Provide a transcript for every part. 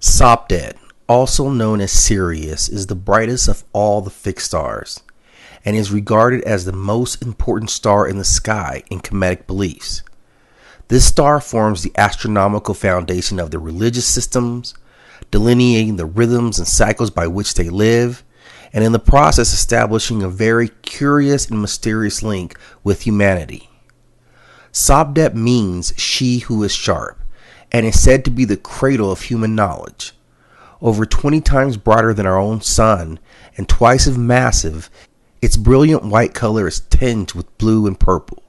Sopdet, also known as Sirius, is the brightest of all the fixed stars and is regarded as the most important star in the sky in Kemetic beliefs. This star forms the astronomical foundation of the religious systems, delineating the rhythms and cycles by which they live, and in the process establishing a very curious and mysterious link with humanity. Sopdet means she who is sharp, and is said to be the cradle of human knowledge. Over 20 times brighter than our own sun and twice as massive, its brilliant white color is tinged with blue and purple.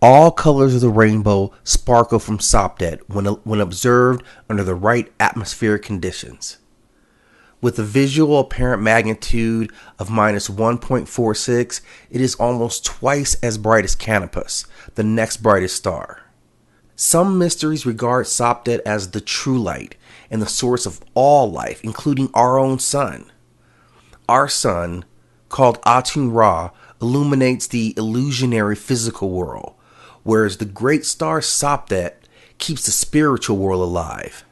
All colors of the rainbow sparkle from Sopdet when observed under the right atmospheric conditions. With a visual apparent magnitude of -1.46, it is almost twice as bright as Canis, the next brightest star. Some mysteries regard Sopdet as the true light and the source of all life, including our own sun. Our sun, called Atun Ra, illuminates the illusionary physical world, whereas the great star Sopdet keeps the spiritual world alive.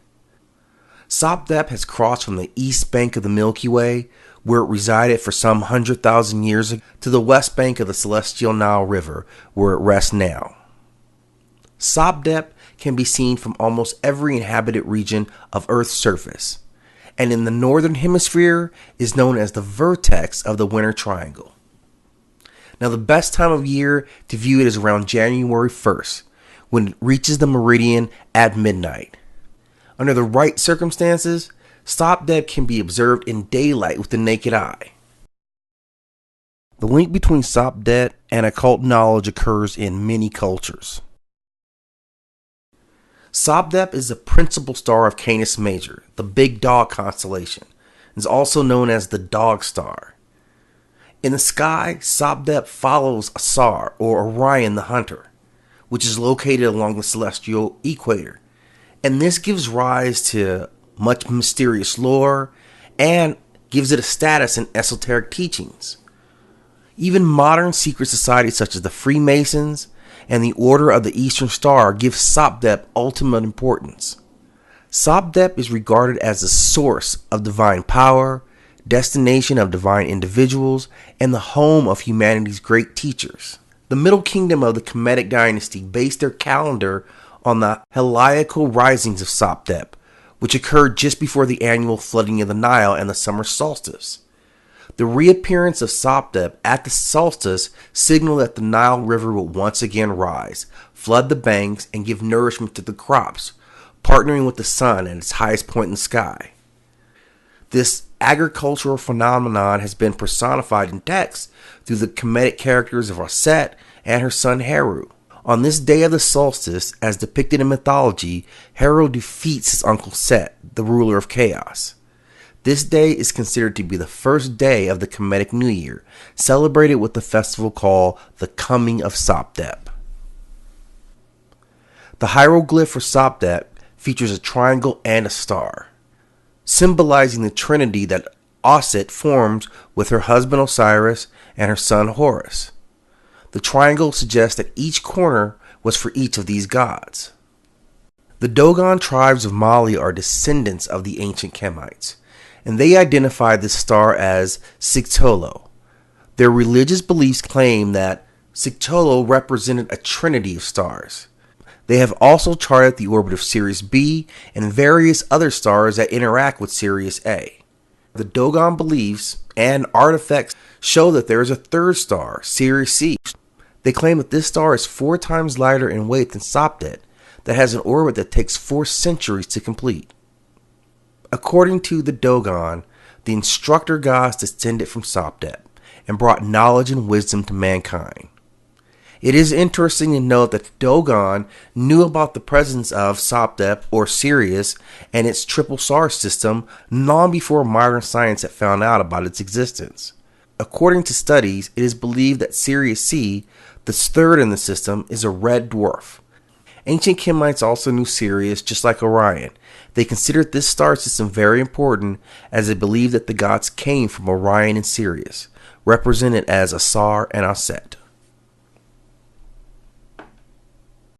Sopdet has crossed from the east bank of the Milky Way, where it resided for some 100,000 years ago, to the west bank of the celestial Nile River, where it rests now. Sopdet can be seen from almost every inhabited region of Earth's surface, and in the northern hemisphere is known as the vertex of the winter triangle. Now, the best time of year to view it is around January 1st, when it reaches the meridian at midnight. Under the right circumstances, Sopdet can be observed in daylight with the naked eye. The link between Sopdet and occult knowledge occurs in many cultures. Sopdet is the principal star of Canis Major, the Big Dog constellation, and is also known as the Dog Star. In the sky, Sopdet follows Asar, or Orion the Hunter, which is located along the celestial equator, and this gives rise to much mysterious lore and gives it a status in esoteric teachings. Even modern secret societies such as the Freemasons and the Order of the Eastern Star give Sopdet ultimate importance. Sopdet is regarded as the source of divine power, destination of divine individuals, and the home of humanity's great teachers. The Middle Kingdom of the Kemetic dynasty based their calendar on the heliacal risings of Sopdet, which occurred just before the annual flooding of the Nile and the summer solstice. The reappearance of Sopdet at the solstice signaled that the Nile River would once again rise, flood the banks, and give nourishment to the crops, partnering with the sun at its highest point in the sky. This agricultural phenomenon has been personified in text through the Kemetic characters of Aset and her son Heru. On this day of the solstice, as depicted in mythology, Heru defeats his uncle Set, the ruler of chaos. This day is considered to be the first day of the Kemetic New Year, celebrated with the festival called the Coming of Sopdet. The hieroglyph for Sopdet features a triangle and a star, symbolizing the trinity that Aset forms with her husband Osiris and her son Horus. The triangle suggests that each corner was for each of these gods. The Dogon tribes of Mali are descendants of the ancient Kemites, and they identify this star as Sigtolo. Their religious beliefs claim that Sigtolo represented a trinity of stars. They have also charted the orbit of Sirius B and various other stars that interact with Sirius A. The Dogon beliefs and artifacts show that there is a third star, Sirius C. They claim that this star is 4 times lighter in weight than Sopdet, that has an orbit that takes 4 centuries to complete. According to the Dogon, the instructor gods descended from Sopdet and brought knowledge and wisdom to mankind. It is interesting to note that the Dogon knew about the presence of Sopdet, or Sirius, and its triple star system long before modern science had found out about its existence. According to studies, it is believed that Sirius C, the third in the system, is a red dwarf. Ancient Kemites also knew Sirius just like Orion. They considered this star system very important as they believed that the gods came from Orion and Sirius, represented as Asar and Aset.